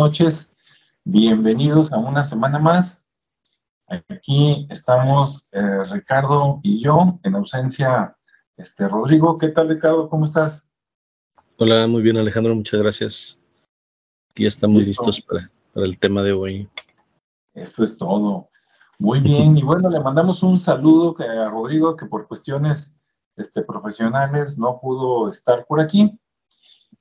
noches. Bienvenidos a una semana más. Aquí estamos Ricardo y yo, en ausencia Rodrigo. ¿Qué tal, Ricardo? ¿Cómo estás? Hola, muy bien, Alejandro, muchas gracias. Aquí estamos listos para el tema de hoy. Eso es todo. Muy bien, y bueno, le mandamos un saludo a Rodrigo, que por cuestiones profesionales no pudo estar por aquí.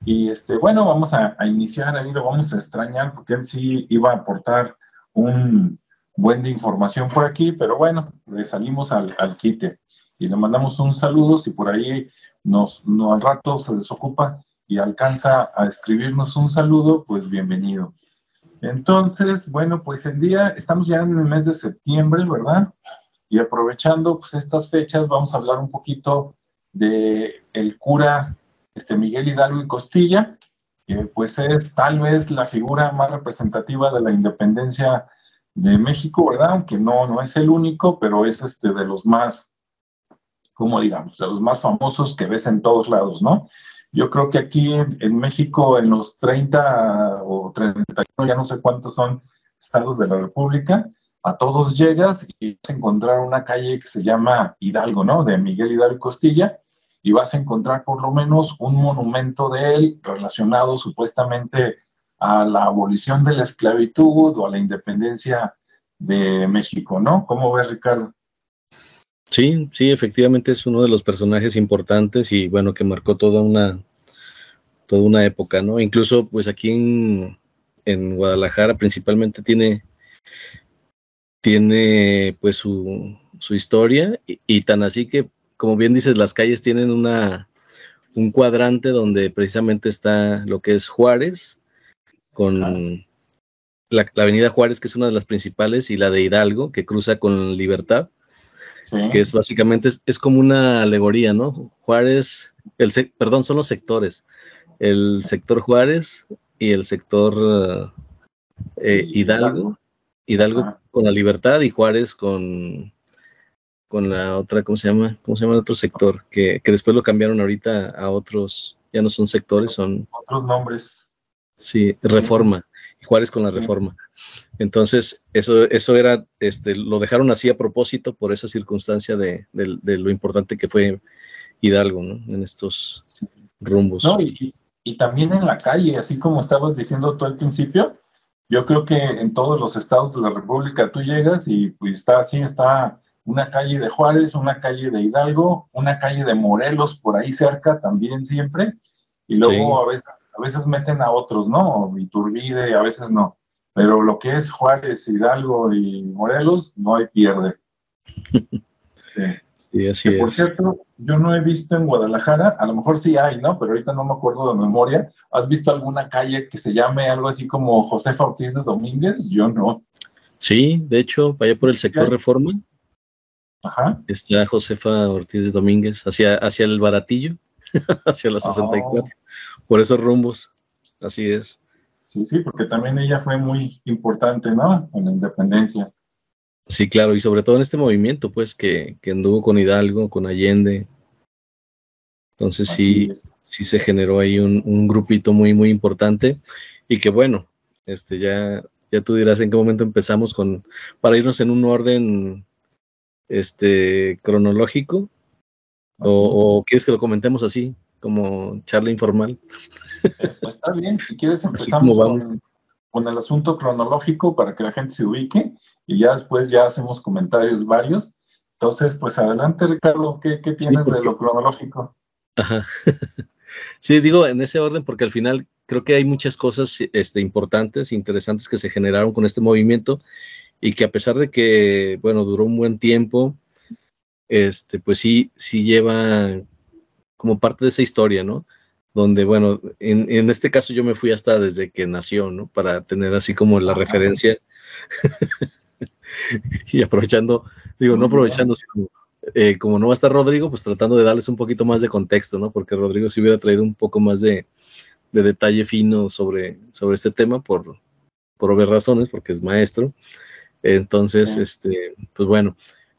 Y bueno, vamos a iniciar ahí, lo vamos a extrañar porque él sí iba a aportar un buen de información por aquí, pero bueno, le salimos al quite y le mandamos un saludo. Si por ahí al rato se desocupa y alcanza a escribirnos un saludo, pues bienvenido. Entonces, bueno, pues estamos ya en el mes de septiembre, ¿verdad? Y aprovechando pues estas fechas, vamos a hablar un poquito de el cura Miguel Hidalgo y Costilla, que pues es tal vez la figura más representativa de la independencia de México, ¿verdad? Aunque no es el único, pero es de los más, ¿cómo digamos? De los más famosos que ves en todos lados, ¿no? Yo creo que aquí en México, en los 30 o 31, ya no sé cuántos son estados de la República, a todos llegas y vas a encontrar una calle que se llama Hidalgo, ¿no? De Miguel Hidalgo y Costilla, y vas a encontrar por lo menos un monumento de él relacionado supuestamente a la abolición de la esclavitud o a la independencia de México, ¿no? ¿Cómo ves, Ricardo? Sí, efectivamente es uno de los personajes importantes y bueno, que marcó toda una época, ¿no? Incluso pues aquí en Guadalajara principalmente tiene pues su historia y tan así que, como bien dices, las calles tienen un cuadrante donde precisamente está lo que es Juárez, con la avenida Juárez, que es una de las principales, y la de Hidalgo, que cruza con Libertad, sí, que es básicamente, es como una alegoría, ¿no? Juárez, son los sectores, el sector Juárez y el sector Hidalgo con la Libertad y Juárez con la otra, ¿cómo se llama el otro sector? Que después lo cambiaron ahorita a otros, ya no son sectores, son otros nombres. Sí, Reforma, y Juárez con la Reforma. Entonces, eso era, lo dejaron así a propósito por esa circunstancia de lo importante que fue Hidalgo, ¿no? En estos rumbos. No, y también en la calle, así como estabas diciendo tú al principio, yo creo que en todos los estados de la República tú llegas y pues está una calle de Juárez, una calle de Hidalgo, una calle de Morelos por ahí cerca también siempre, y luego a veces meten a otros, ¿no? Iturbide, a veces no, pero lo que es Juárez, Hidalgo y Morelos, no hay pierde. Sí, así es. Por cierto, yo no he visto en Guadalajara, a lo mejor sí hay, ¿no? Pero ahorita no me acuerdo de memoria. ¿Has visto alguna calle que se llame algo así como Josefa Ortiz de Domínguez? Yo no. Sí, de hecho, vaya por el sector Reforma. Ajá. Está Josefa Ortiz de Domínguez, hacia el Baratillo, hacia la 64, por esos rumbos. Así es. Sí, porque también ella fue muy importante, ¿no? En la independencia. Sí, claro, y sobre todo en este movimiento, pues, que anduvo con Hidalgo, con Allende. Entonces sí se generó ahí un grupito muy, muy importante, y que bueno, ya tú dirás en qué momento empezamos para irnos en un orden cronológico, o quieres que lo comentemos así, como charla informal. Pues está bien, si quieres empezamos con el asunto cronológico para que la gente se ubique, y ya después ya hacemos comentarios varios. Entonces, pues adelante, Ricardo, ¿qué tienes de lo cronológico? Ajá. Sí, digo en ese orden porque al final creo que hay muchas cosas importantes, interesantes que se generaron con este movimiento, y que a pesar de que, bueno, duró un buen tiempo, pues sí lleva como parte de esa historia, ¿no? Donde, bueno, en este caso yo me fui hasta desde que nació, ¿no? Para tener así como la referencia. Y aprovechando, no aprovechando, sino como no va a estar Rodrigo, pues tratando de darles un poquito más de contexto, ¿no? Porque Rodrigo sí hubiera traído un poco más de detalle fino sobre este tema por obvias razones, porque es maestro. Entonces, pues bueno,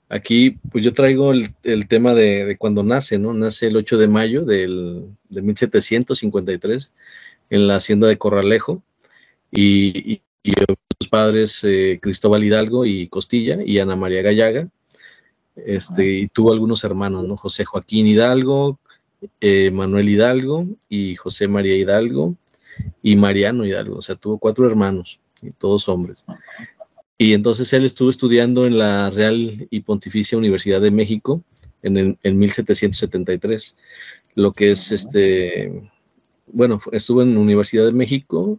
aquí pues yo traigo el tema de cuando nace, ¿no? Nace el 8 de mayo de 1753 en la hacienda de Corralejo, y sus padres Cristóbal Hidalgo y Costilla y Ana María Gallaga, y tuvo algunos hermanos, ¿no? José Joaquín Hidalgo, Manuel Hidalgo y José María Hidalgo y Mariano Hidalgo, o sea, tuvo 4 hermanos, y todos hombres. Y entonces él estuvo estudiando en la Real y Pontificia Universidad de México en 1773, lo que es bueno, estuvo en la Universidad de México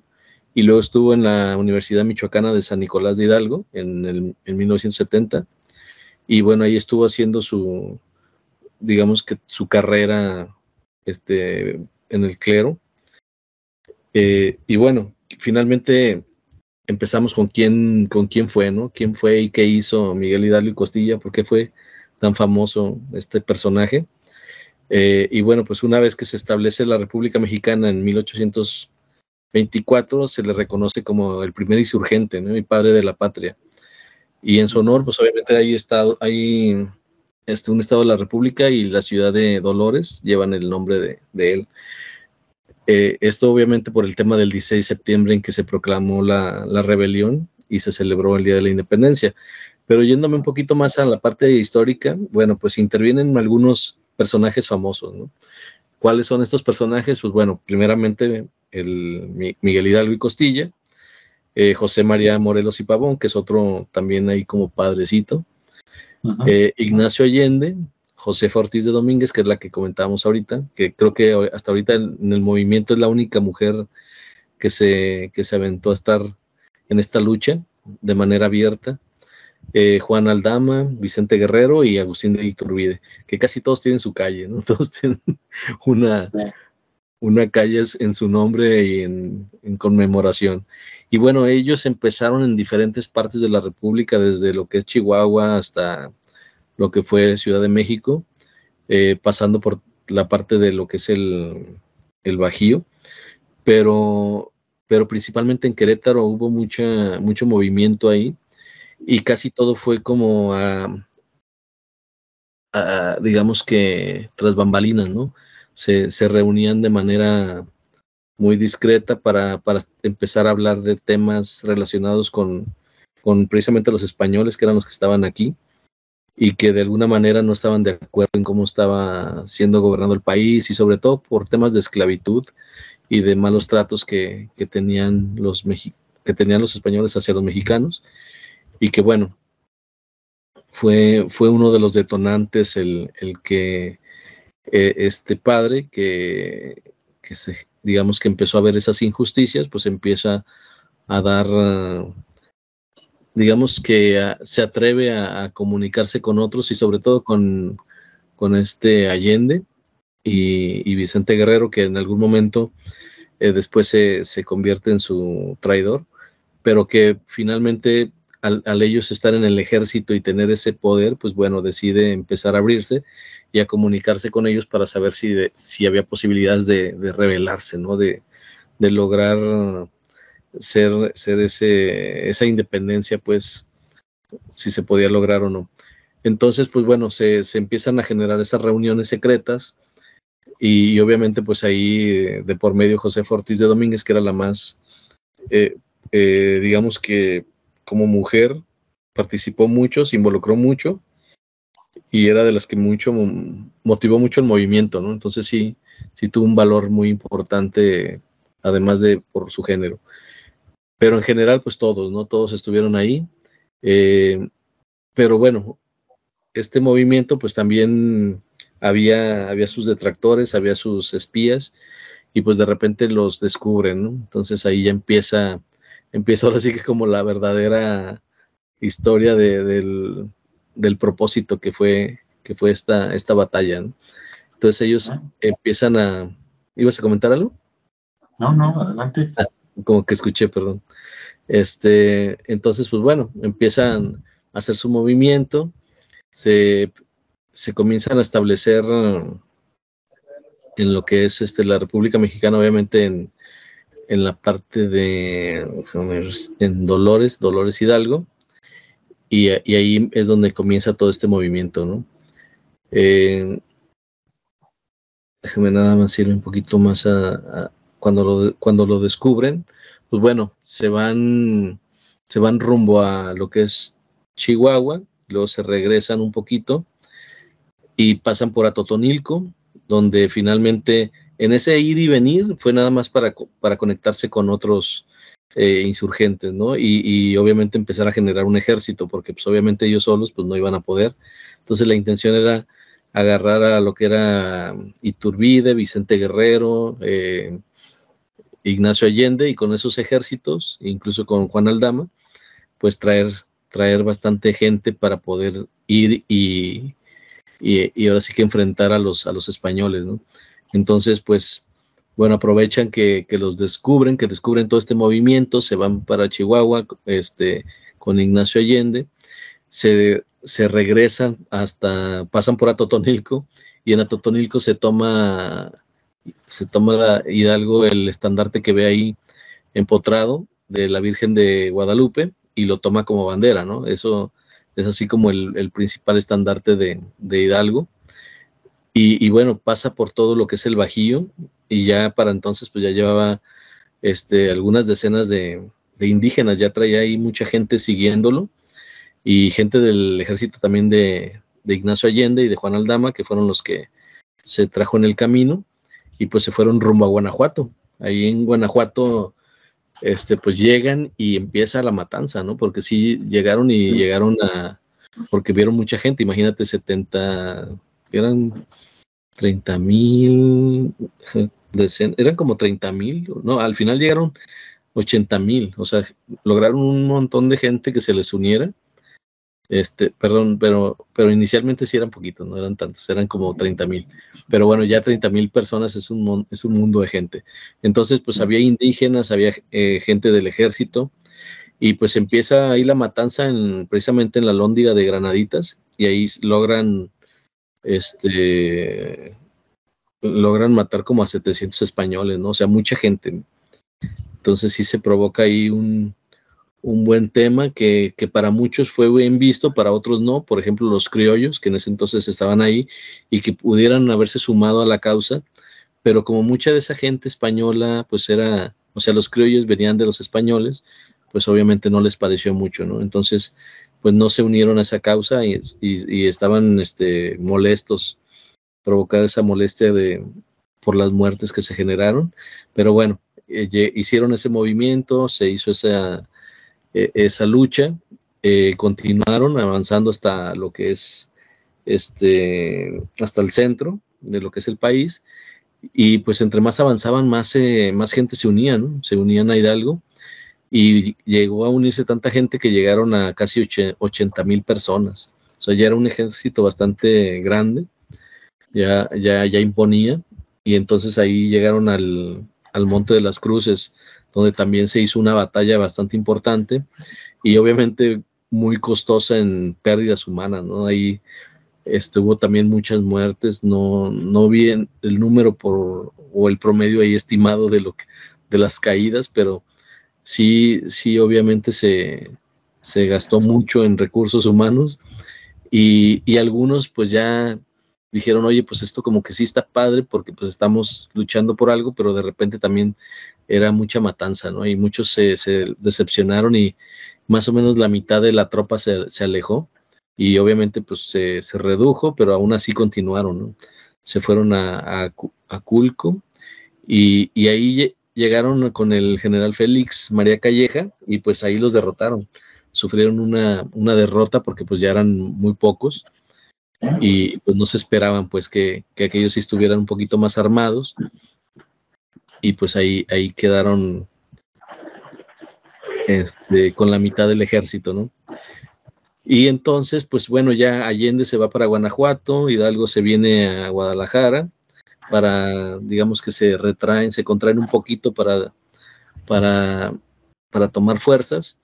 y luego estuvo en la Universidad Michoacana de San Nicolás de Hidalgo en 1970, y bueno, ahí estuvo haciendo digamos que su carrera en el clero. Y bueno, finalmente empezamos con quién fue, ¿no? ¿Quién fue y qué hizo Miguel Hidalgo y Costilla? ¿Por qué fue tan famoso este personaje? Y bueno, pues una vez que se establece la República Mexicana en 1824, se le reconoce como el primer insurgente, ¿no? Y padre de la patria. Y en su honor, pues obviamente hay un estado de la República, y la ciudad de Dolores llevan el nombre de él. Esto obviamente por el tema del 16 de septiembre en que se proclamó la rebelión y se celebró el Día de la Independencia. Pero yéndome un poquito más a la parte histórica, bueno, pues intervienen algunos personajes famosos, ¿no? ¿Cuáles son estos personajes? Pues bueno, primeramente Miguel Hidalgo y Costilla, José María Morelos y Pavón, que es otro también ahí como padrecito, Ignacio Allende, Josefa Ortiz de Domínguez, que es la que comentábamos ahorita, que creo que hasta ahorita en el movimiento es la única mujer que se aventó a estar en esta lucha de manera abierta. Juan Aldama, Vicente Guerrero y Agustín de Iturbide, que casi todos tienen su calle, ¿no? Todos tienen una calle en su nombre y en conmemoración. Y bueno, ellos empezaron en diferentes partes de la República, desde lo que es Chihuahua hasta lo que fue Ciudad de México, pasando por la parte de lo que es el Bajío, pero principalmente en Querétaro hubo mucho movimiento ahí, y casi todo fue como digamos que tras bambalinas, ¿no? Se reunían de manera muy discreta para empezar a hablar de temas relacionados con precisamente los españoles, que eran los que estaban aquí, y que de alguna manera no estaban de acuerdo en cómo estaba siendo gobernado el país, y sobre todo por temas de esclavitud y de malos tratos que tenían los españoles hacia los mexicanos, y que bueno, fue uno de los detonantes el que este padre digamos que empezó a ver esas injusticias, pues empieza a dar, digamos que se atreve a comunicarse con otros, y sobre todo con Allende y Vicente Guerrero, que en algún momento después se convierte en su traidor, pero que finalmente al ellos estar en el ejército y tener ese poder, pues bueno, decide empezar a abrirse y a comunicarse con ellos para saber si había posibilidades de rebelarse, ¿no? De lograr ser esa independencia, pues, si se podía lograr o no. Entonces, pues bueno, se empiezan a generar esas reuniones secretas, y obviamente pues ahí de por medio Josefa Ortiz de Domínguez, que era la más, digamos que como mujer participó mucho, se involucró mucho, y era de las que motivó mucho el movimiento, ¿no? Entonces sí tuvo un valor muy importante, además de por su género. Pero en general, pues todos, ¿no? Todos estuvieron ahí. Pero bueno, este movimiento, pues también había sus detractores, había sus espías, y pues de repente los descubren, ¿no? Entonces ahí ya empieza ahora sí que como la verdadera historia del propósito que fue esta batalla, ¿no? Entonces ellos empiezan a... ¿Ibas a comentar algo? No, adelante. Como que escuché, perdón. Entonces, pues bueno, empiezan a hacer su movimiento, se comienzan a establecer en lo que es la República Mexicana, obviamente en la parte en Dolores Hidalgo, y ahí es donde comienza todo este movimiento, ¿no? Déjame nada más ir un poquito más cuando lo descubren, pues bueno, se van rumbo a lo que es Chihuahua, luego se regresan un poquito y pasan por Atotonilco, donde finalmente en ese ir y venir fue nada más para conectarse con otros insurgentes, ¿no? Y obviamente empezar a generar un ejército, porque pues obviamente ellos solos pues no iban a poder. Entonces la intención era agarrar a lo que era Iturbide, Vicente Guerrero, Ignacio Allende, y con esos ejércitos, incluso con Juan Aldama, pues traer bastante gente para poder ir y ahora sí que enfrentar a los españoles, ¿no? Entonces, pues, bueno, aprovechan que los descubren todo este movimiento, se van para Chihuahua, con Ignacio Allende, se regresan pasan por Atotonilco, y en Atotonilco se toma Hidalgo el estandarte que ve ahí empotrado de la Virgen de Guadalupe, y lo toma como bandera, ¿no? Eso es así como el principal estandarte de Hidalgo. Y bueno, pasa por todo lo que es el Bajío, y ya para entonces pues ya llevaba algunas decenas de indígenas, ya traía ahí mucha gente siguiéndolo, y gente del ejército también de Ignacio Allende y de Juan Aldama, que fueron los que se trajo en el camino, y pues se fueron rumbo a Guanajuato. Ahí en Guanajuato pues llegan y empieza la matanza, ¿no? Porque sí llegaron porque vieron mucha gente, imagínate, eran 30,000, eran como 30,000, no, al final llegaron 80,000, o sea, lograron un montón de gente que se les uniera. Perdón, pero inicialmente sí eran poquitos, no eran tantos, eran como 30,000, pero bueno, ya 30,000 personas es un mundo de gente. Entonces, pues había indígenas, había gente del ejército, y pues empieza ahí la matanza precisamente en la Lóndiga de Granaditas, y ahí logran matar como a 700 españoles, ¿no? O sea, mucha gente. Entonces sí se provoca ahí un buen tema que para muchos fue bien visto, para otros no. Por ejemplo, los criollos, que en ese entonces estaban ahí y que pudieran haberse sumado a la causa, pero como mucha de esa gente española, pues los criollos venían de los españoles, pues obviamente no les pareció mucho, ¿no? Entonces, pues no se unieron a esa causa, y estaban molestos, provocar esa molestia por las muertes que se generaron. Pero bueno, hicieron ese movimiento, se hizo esa lucha, continuaron avanzando hasta lo que es hasta el centro de lo que es el país, y pues entre más avanzaban, más gente se unía, ¿no? Se unían a Hidalgo, y llegó a unirse tanta gente que llegaron a casi 80,000 personas. O sea, ya era un ejército bastante grande, ya imponía, y entonces ahí llegaron al Monte de las Cruces, donde también se hizo una batalla bastante importante, y obviamente muy costosa en pérdidas humanas, ¿no? Ahí hubo también muchas muertes, no vi el número o el promedio ahí estimado de las caídas, pero sí obviamente se gastó mucho en recursos humanos, y algunos pues ya dijeron, oye, pues esto como que sí está padre, porque pues estamos luchando por algo, pero de repente también era mucha matanza, ¿no? Y muchos se decepcionaron, y más o menos la mitad de la tropa se alejó, y obviamente pues se redujo, pero aún así continuaron, ¿no? Se fueron a Culco, y ahí llegaron con el general Félix María Calleja, y pues ahí los derrotaron. Sufrieron una derrota porque pues ya eran muy pocos, y pues no se esperaban pues que aquellos sí estuvieran un poquito más armados, y pues ahí quedaron con la mitad del ejército, ¿no? Y entonces pues bueno, ya Allende se va para Guanajuato, Hidalgo se viene a Guadalajara para, digamos que se contraen un poquito para tomar fuerzas,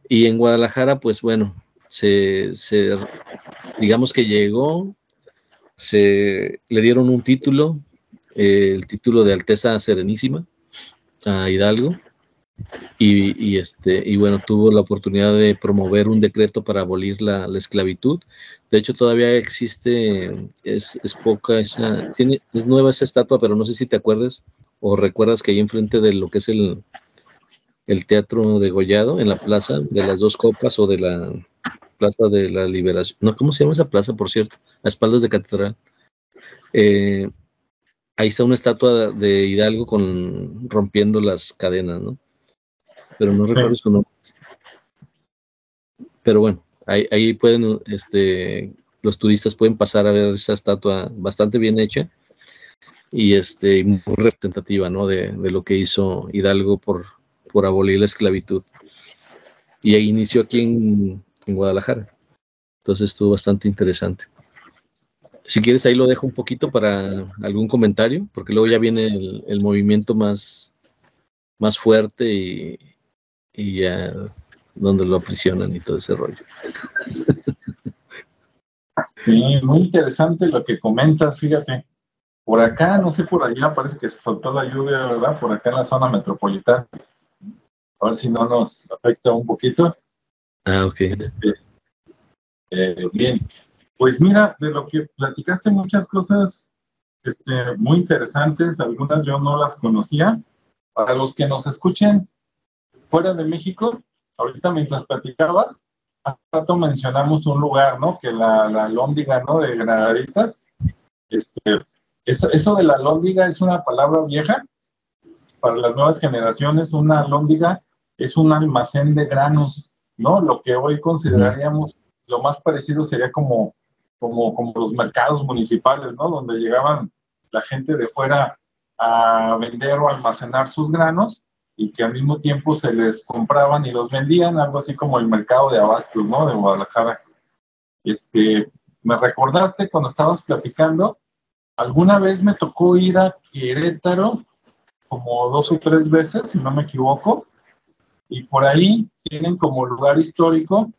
y en Guadalajara pues bueno, digamos que llegó, le dieron un título, el título de Alteza Serenísima a Hidalgo, y bueno, tuvo la oportunidad de promover un decreto para abolir la esclavitud. De hecho, todavía existe, es poca es nueva esa estatua, pero no sé si te acuerdas o recuerdas que ahí enfrente de lo que es el Teatro Degollado en la Plaza de las Dos Copas o de la Plaza de la Liberación. No, ¿cómo se llama esa plaza, por cierto? A espaldas de Catedral. Ahí está una estatua de Hidalgo rompiendo las cadenas, ¿no? Pero no recuerdo su nombre. Pero bueno, ahí pueden, los turistas pueden pasar a ver esa estatua bastante bien hecha y muy representativa, ¿no? De lo que hizo Hidalgo por abolir la esclavitud. Y ahí inició aquí en Guadalajara. Entonces estuvo bastante interesante. Si quieres, ahí lo dejo un poquito para algún comentario, porque luego ya viene el movimiento más fuerte y ya donde lo aprisionan y todo ese rollo. Sí, muy interesante lo que comentas, fíjate. Por acá, no sé, por allá parece que se soltó la lluvia, ¿verdad? Por acá en la zona metropolitana. A ver si no nos afecta un poquito. Ok. Bien. Pues mira, de lo que platicaste muchas cosas muy interesantes, algunas yo no las conocía. Para los que nos escuchen fuera de México, ahorita mientras platicabas, hace rato mencionamos un lugar, ¿no? Que la Alhóndiga, ¿no? De Granaditas. Eso de la alhóndiga es una palabra vieja. Para las nuevas generaciones, una alhóndiga es un almacén de granos, ¿no? Lo que hoy consideraríamos lo más parecido sería como los mercados municipales, ¿no? Donde llegaban la gente de fuera a vender o almacenar sus granos y que al mismo tiempo se les compraban y los vendían, algo así como el mercado de abastos, ¿no? De Guadalajara. Me recordaste cuando estabas platicando, alguna vez me tocó ir a Querétaro como 2 o 3 veces, si no me equivoco, y por ahí tienen como lugar histórico,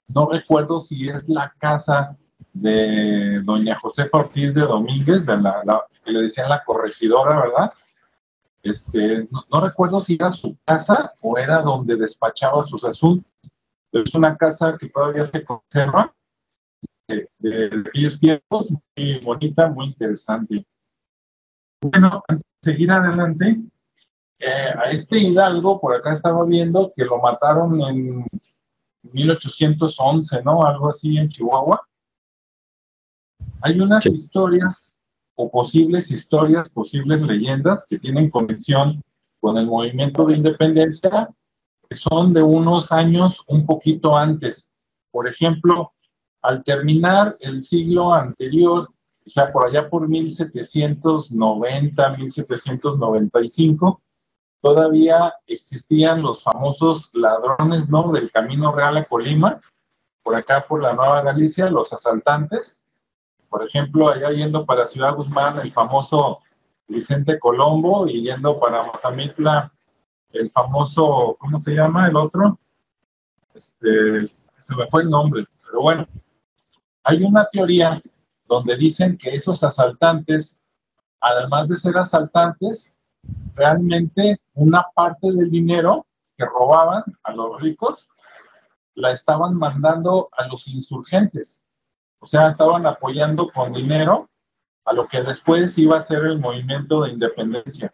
no recuerdo si es la casa de doña Josefa Ortiz de Domínguez, de que le decían la corregidora, ¿verdad? No recuerdo si era su casa o era donde despachaba sus asuntos, pero es una casa que todavía se conserva de aquellos tiempos, muy bonita, muy interesante. Bueno, antes de seguir adelante, a Hidalgo, por acá estaba viendo que lo mataron en 1811, ¿no? Algo así en Chihuahua. Hay unas historias o posibles historias, posibles leyendas que tienen conexión con el movimiento de independencia, que son de unos años un poquito antes. Por ejemplo, al terminar el siglo anterior, o sea, por allá por 1790, 1795, todavía existían los famosos ladrones, ¿no? Del Camino Real a Colima, por acá por la Nueva Galicia, los asaltantes. Por ejemplo, allá yendo para Ciudad Guzmán, el famoso Vicente Colombo, y yendo para Mazamitla, el famoso, ¿cómo se llama el otro? Se me fue el nombre, pero bueno. Hay una teoría donde dicen que esos asaltantes, además de ser asaltantes, realmente una parte del dinero que robaban a los ricos la estaban mandando a los insurgentes. O sea, estaban apoyando con dinero a lo que después iba a ser el movimiento de independencia.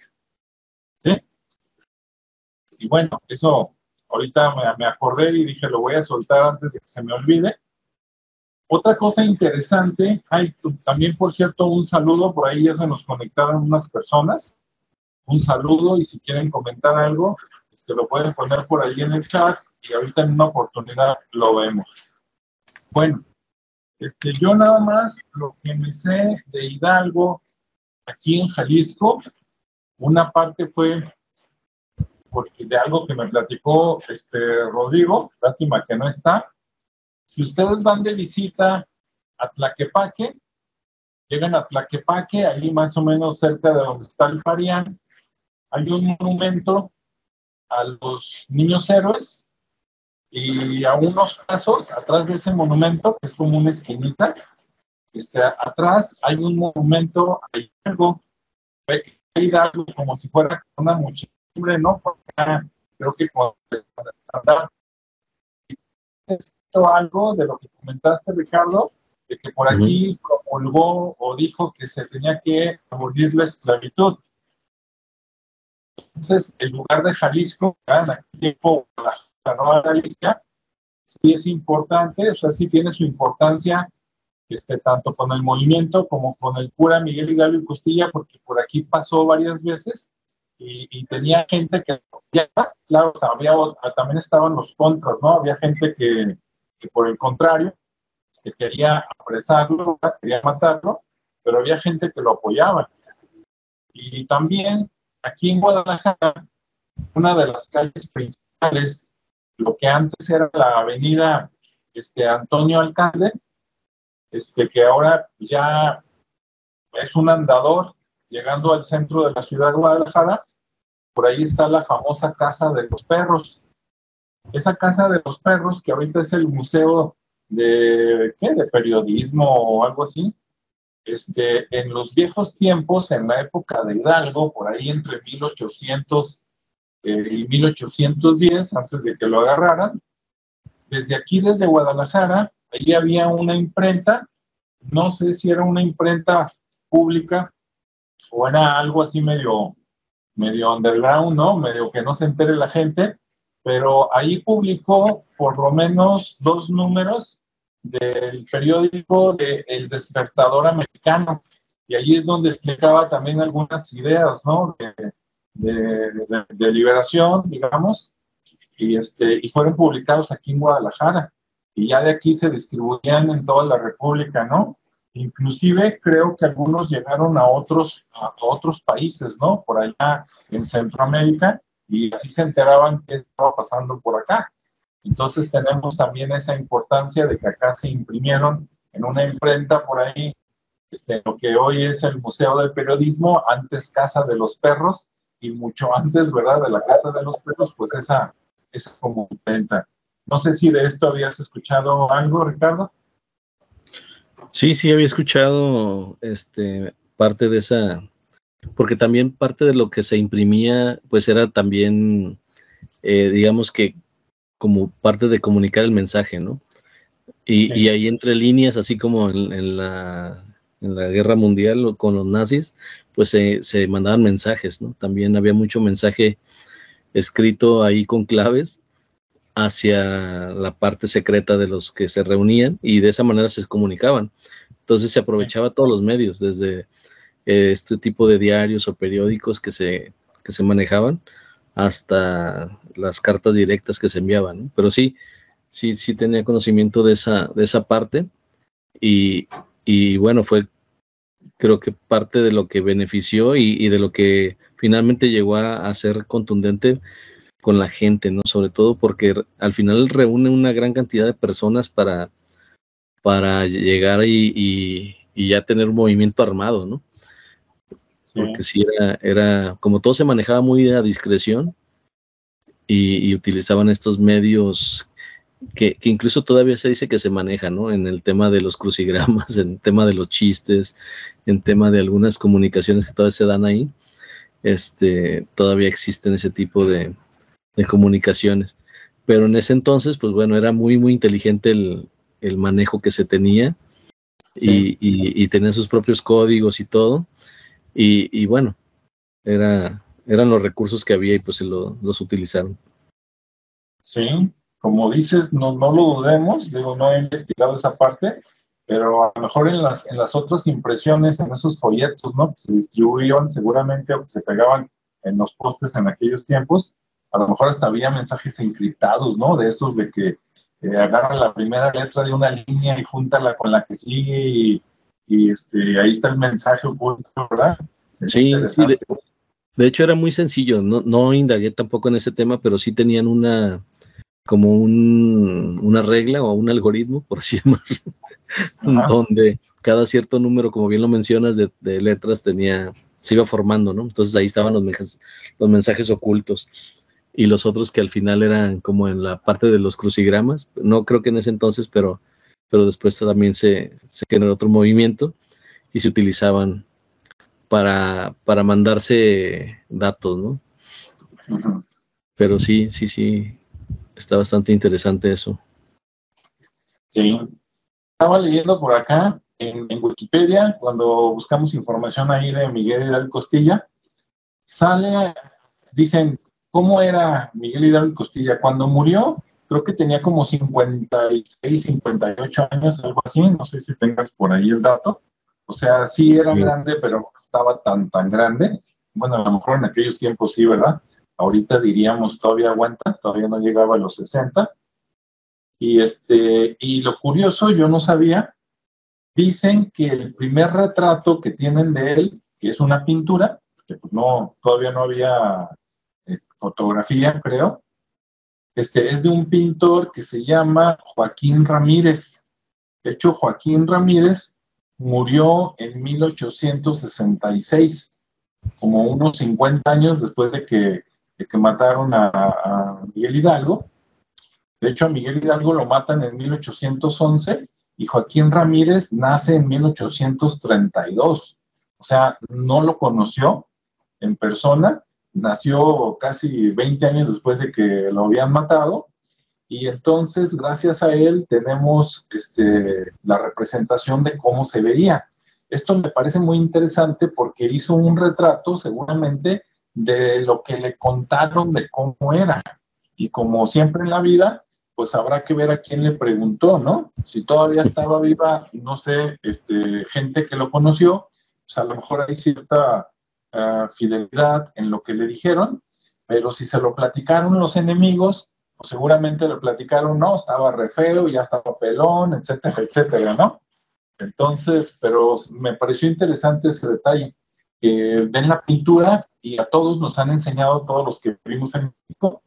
¿Sí? Y bueno, eso ahorita me acordé y dije, lo voy a soltar antes de que se me olvide. Otra cosa interesante, hay también, por cierto, un saludo, por ahí ya se nos conectaron unas personas. Un saludo, y si quieren comentar algo, lo pueden poner por ahí en el chat y ahorita en una oportunidad lo vemos. Bueno, yo nada más lo que me sé de Hidalgo aquí en Jalisco, una parte fue porque de algo que me platicó Rodrigo, lástima que no está. Si ustedes van de visita a Tlaquepaque, llegan a Tlaquepaque, ahí más o menos cerca de donde está el Parián, hay un monumento a los niños héroes, y a unos pasos atrás de ese monumento, que es como una esquinita, atrás hay un monumento a Hidalgo, Hidalgo como si fuera una muchedumbre, ¿no? Creo que cuando algo de lo que comentaste, Ricardo, de que por aquí promulgó o dijo que se tenía que abolir la esclavitud. Entonces, el lugar de Jalisco, en aquel tiempo, la Nueva Galicia, sí es importante, o sea, sí tiene su importancia, tanto con el movimiento como con el cura Miguel Hidalgo y Costilla, porque por aquí pasó varias veces y tenía gente que, ya, claro, también estaban los contras, ¿no? Había gente que por el contrario, quería apresarlo, quería matarlo, pero había gente que lo apoyaba. Y también aquí en Guadalajara, una de las calles principales, lo que antes era la avenida Antonio Alcalde, que ahora ya es un andador llegando al centro de la ciudad de Guadalajara. Por ahí está la famosa Casa de los Perros. Esa Casa de los Perros, que ahorita es el museo de periodismo o algo así, en los viejos tiempos, en la época de Hidalgo, por ahí entre 1800 y 1810, antes de que lo agarraran, desde aquí, desde Guadalajara, ahí había una imprenta, no sé si era una imprenta pública o era algo así medio underground, ¿no? Medio que no se entere la gente, pero ahí publicó por lo menos 2 números del periódico de El Despertador Americano, y ahí es donde explicaba también algunas ideas, ¿no? De liberación, digamos, y fueron publicados aquí en Guadalajara, y ya de aquí se distribuían en toda la República, ¿no? Inclusive creo que algunos llegaron a otros países, ¿no? Por allá en Centroamérica, y así se enteraban qué estaba pasando por acá. Entonces tenemos también esa importancia de que acá se imprimieron en una imprenta por ahí, lo que hoy es el Museo del Periodismo, antes Casa de los Perros, y mucho antes, ¿verdad?, de la Casa de los Perros, pues esa como imprenta. No sé si de esto habías escuchado algo, Ricardo. Sí, había escuchado parte de esa, porque también parte de lo que se imprimía, pues era también, digamos que como parte de comunicar el mensaje, ¿no? Y ahí entre líneas, así como en la Guerra Mundial con los nazis, pues se mandaban mensajes, ¿no? También había mucho mensaje escrito ahí con claves hacia la parte secreta de los que se reunían, y de esa manera se comunicaban. Entonces se aprovechaba todos los medios, desde este tipo de diarios o periódicos que se manejaban, hasta las cartas directas que se enviaban, ¿no? Pero sí tenía conocimiento de esa parte, y bueno, fue, creo que parte de lo que benefició y de lo que finalmente llegó a ser contundente con la gente, ¿no? Sobre todo porque al final reúne una gran cantidad de personas para llegar y ya tener un movimiento armado, ¿no? Sí. Porque sí era como todo se manejaba muy a discreción, y utilizaban estos medios que incluso todavía se dice que se manejan, ¿no? En el tema de los crucigramas, en el tema de los chistes, en tema de algunas comunicaciones que todavía se dan ahí, todavía existen ese tipo de comunicaciones. Pero en ese entonces, pues bueno, era muy, muy inteligente el manejo que se tenía, sí. y tenía sus propios códigos y todo, y bueno, eran los recursos que había, y pues los utilizaron. Sí, como dices, no lo dudemos, digo, no he investigado esa parte, pero a lo mejor en las otras impresiones, en esos folletos, ¿no?, que se distribuían seguramente, o que se pegaban en los postes en aquellos tiempos, a lo mejor hasta había mensajes encriptados, ¿no?, de esos de que agarra la primera letra de una línea y júntala con la que sigue, y ahí está el mensaje oculto, ¿verdad? Sí, de hecho era muy sencillo, no indagué tampoco en ese tema, pero sí tenían una regla o un algoritmo, por así llamarlo, donde cada cierto número, como bien lo mencionas, de letras se iba formando, ¿no? Entonces ahí estaban los mensajes ocultos, y los otros que al final eran como en la parte de los crucigramas, no creo que en ese entonces, pero después también se generó otro movimiento, y se utilizaban para mandarse datos, ¿no? Uh-huh. Pero sí, está bastante interesante eso. Sí. Estaba leyendo por acá en Wikipedia, cuando buscamos información ahí de Miguel Hidalgo Costilla, sale dicen, ¿cómo era Miguel Hidalgo y Costilla? Cuando murió, creo que tenía como 56, 58 años, algo así, no sé si tengas por ahí el dato. O sea, sí era grande, pero no estaba tan grande. Bueno, a lo mejor en aquellos tiempos sí, ¿verdad? Ahorita diríamos todavía aguanta, todavía no llegaba a los 60. Y lo curioso, yo no sabía, dicen que el primer retrato que tienen de él, que es una pintura, que pues no, todavía no había fotografía, creo, es de un pintor que se llama Joaquín Ramírez. De hecho, Joaquín Ramírez murió en 1866, como unos 50 años después de que mataron a Miguel Hidalgo. De hecho, a Miguel Hidalgo lo matan en 1811 y Joaquín Ramírez nace en 1832. O sea, no lo conoció en persona, nació casi 20 años después de que lo habían matado, y entonces, gracias a él, tenemos la representación de cómo se veía. Esto me parece muy interesante porque hizo un retrato, seguramente, de lo que le contaron de cómo era. Y como siempre en la vida, pues habrá que ver a quién le preguntó, ¿no? Si todavía estaba viva, no sé, gente que lo conoció, pues a lo mejor hay cierta fidelidad en lo que le dijeron, pero si se lo platicaron los enemigos, pues seguramente le platicaron, no, estaba re feo, ya estaba pelón, etcétera, etcétera, ¿no? Entonces, pero me pareció interesante ese detalle, que ven la pintura y a todos nos han enseñado, todos los que vivimos en México,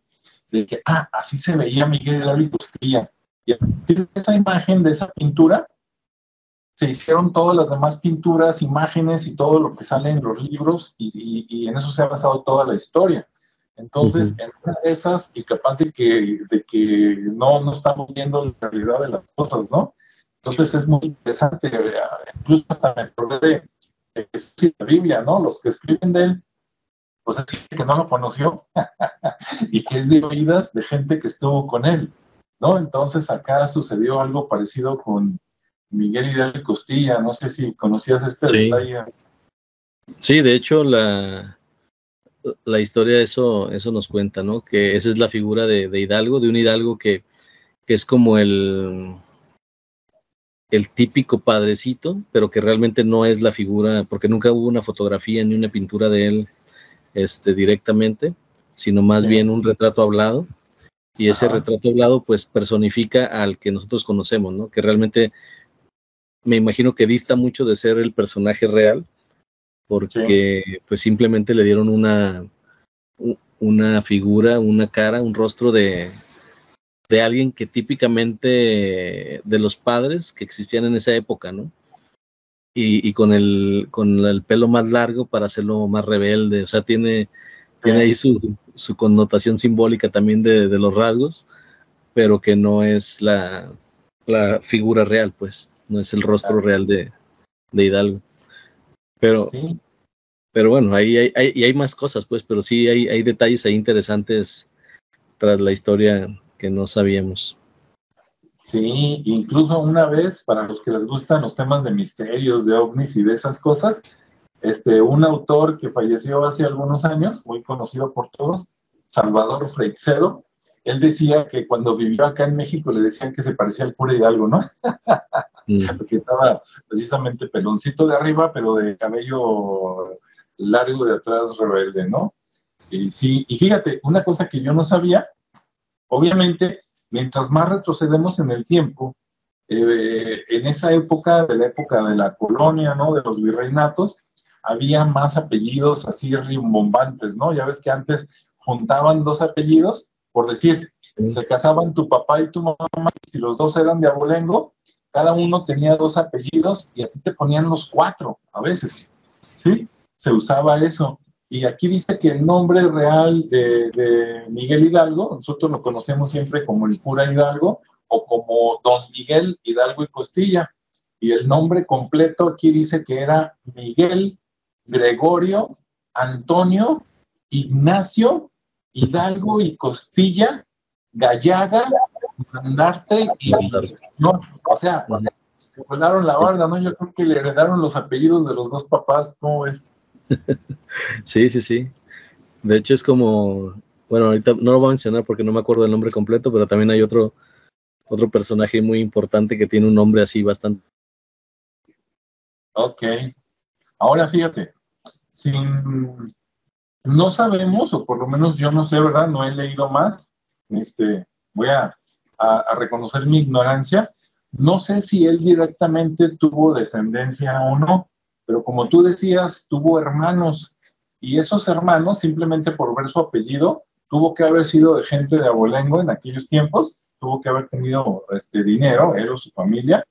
de que, así se veía Miguel Hidalgo y Costilla. Y a partir de esa imagen, de esa pintura, se hicieron todas las demás pinturas, imágenes y todo lo que sale en los libros, y en eso se ha basado toda la historia. Entonces, en una de esas, y capaz de que no estamos viendo la realidad de las cosas, ¿no? Entonces es muy interesante, incluso hasta me acordé de Jesús y la Biblia, ¿no? Los que escriben de él, pues es gente que no lo conoció y que es de oídas de gente que estuvo con él, ¿no? Entonces acá sucedió algo parecido con Miguel Hidalgo y Costilla. No sé si conocías detalle. Sí, de hecho la historia eso nos cuenta, ¿no? Que esa es la figura de Hidalgo, de un Hidalgo que es como el típico padrecito, pero que realmente no es la figura, porque nunca hubo una fotografía ni una pintura de él directamente, sino más bien un retrato hablado, y ese retrato hablado pues personifica al que nosotros conocemos, ¿no? Que realmente me imagino que dista mucho de ser el personaje real, porque pues simplemente le dieron una figura, una cara, un rostro de alguien que típicamente de los padres que existían en esa época, ¿no? Y con el pelo más largo para hacerlo más rebelde, o sea, tiene ahí su connotación simbólica también de los rasgos, pero que no es la figura real, pues, no es el rostro real de Hidalgo. Pero bueno, ahí hay más cosas, pues, pero sí hay detalles ahí interesantes tras la historia que no sabíamos. Sí, incluso una vez, para los que les gustan los temas de misterios, de ovnis y de esas cosas, un autor que falleció hace algunos años, muy conocido por todos, Salvador Freixedo, él decía que cuando vivió acá en México le decían que se parecía al cura Hidalgo, ¿no? Porque estaba precisamente peloncito de arriba, pero de cabello largo de atrás rebelde, ¿no? Y sí, y fíjate, una cosa que yo no sabía, obviamente, mientras más retrocedemos en el tiempo, en esa época, de la época de la colonia, ¿no? De los virreinatos, había más apellidos así rimbombantes, ¿no? Ya ves que antes juntaban dos apellidos, por decir, se casaban tu papá y tu mamá, y los dos eran de abolengo, cada uno tenía dos apellidos y a ti te ponían los cuatro, a veces, ¿sí? Se usaba eso. Y aquí dice que el nombre real de Miguel Hidalgo, nosotros lo conocemos siempre como el cura Hidalgo o como Don Miguel Hidalgo y Costilla. Y el nombre completo aquí dice que era Miguel Gregorio Antonio Ignacio Hidalgo y Costilla Gallaga Mandarte y no, o sea, se volaron la barda, ¿no? Yo creo que le heredaron los apellidos de los dos papás, ¿cómo ves? Sí. De hecho es como, bueno, ahorita no lo voy a mencionar porque no me acuerdo del nombre completo, pero también hay otro personaje muy importante que tiene un nombre así bastante. Ok. Ahora fíjate, no sabemos, o por lo menos yo no sé, ¿verdad? No he leído más. Voy a reconocer mi ignorancia. No sé si él directamente tuvo descendencia o no, pero como tú decías, tuvo hermanos. Y esos hermanos, simplemente por ver su apellido, tuvo que haber sido de gente de abolengo en aquellos tiempos, tuvo que haber tenido dinero, él o su familia,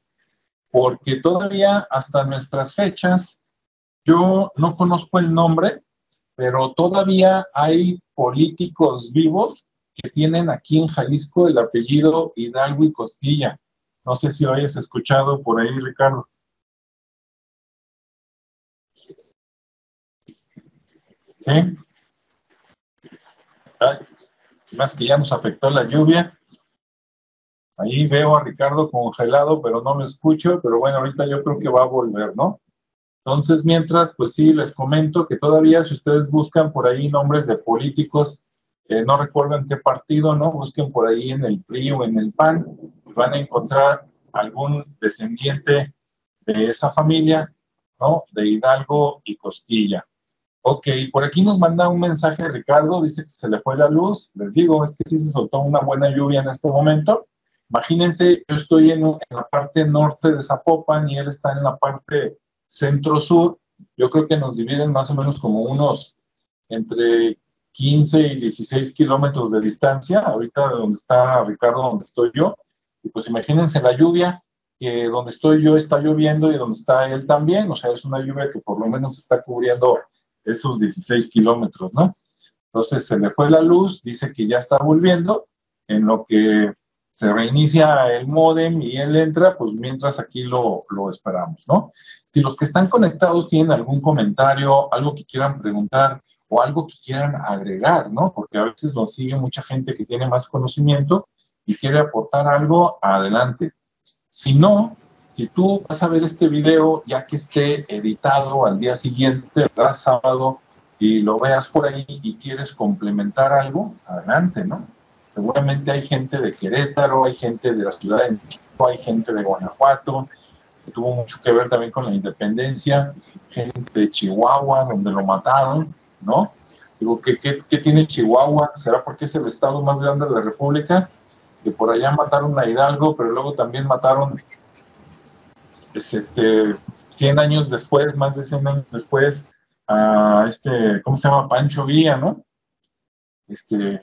porque todavía hasta nuestras fechas, yo no conozco el nombre, pero todavía hay políticos vivos que tienen aquí en Jalisco el apellido Hidalgo y Costilla. No sé si lo hayas escuchado por ahí, Ricardo. ¿Sí? Ay, si más que ya nos afectó la lluvia. Ahí veo a Ricardo congelado, pero no lo escucho, pero bueno, ahorita yo creo que va a volver, ¿no? Entonces, mientras, pues sí, les comento que todavía si ustedes buscan por ahí nombres de políticos, no recuerdan qué partido, ¿no? Busquen por ahí en el PRI o en el PAN, y van a encontrar algún descendiente de esa familia, ¿no? De Hidalgo y Costilla. Ok, por aquí nos manda un mensaje Ricardo, dice que se le fue la luz. Les digo, es que sí se soltó una buena lluvia en este momento. Imagínense, yo estoy en la parte norte de Zapopan y él está en la parte centro-sur. Yo creo que nos dividen más o menos como unos entre 15 y 16 kilómetros de distancia, ahorita de donde está Ricardo, donde estoy yo. Y pues imagínense la lluvia, que donde estoy yo está lloviendo y donde está él también. O sea, es una lluvia que por lo menos está cubriendo esos 16 kilómetros, ¿no? Entonces se le fue la luz, dice que ya está volviendo, en lo que se reinicia el módem y él entra, pues mientras aquí lo esperamos, ¿no? Si los que están conectados tienen algún comentario, algo que quieran preguntar o algo que quieran agregar, ¿no? Porque a veces nos sigue mucha gente que tiene más conocimiento y quiere aportar algo, adelante. Si no, si tú vas a ver este video ya que esté editado al día siguiente, ¿verdad? Sábado, y lo veas por ahí y quieres complementar algo, adelante, ¿no? Seguramente hay gente de Querétaro, hay gente de la Ciudad de México, hay gente de Guanajuato, que tuvo mucho que ver también con la independencia, gente de Chihuahua, donde lo mataron, ¿no? Digo, ¿qué tiene Chihuahua? ¿Será porque es el estado más grande de la República? Que por allá mataron a Hidalgo, pero luego también mataron 100 años después, más de 100 años después, a ¿cómo se llama? Pancho Villa, ¿no?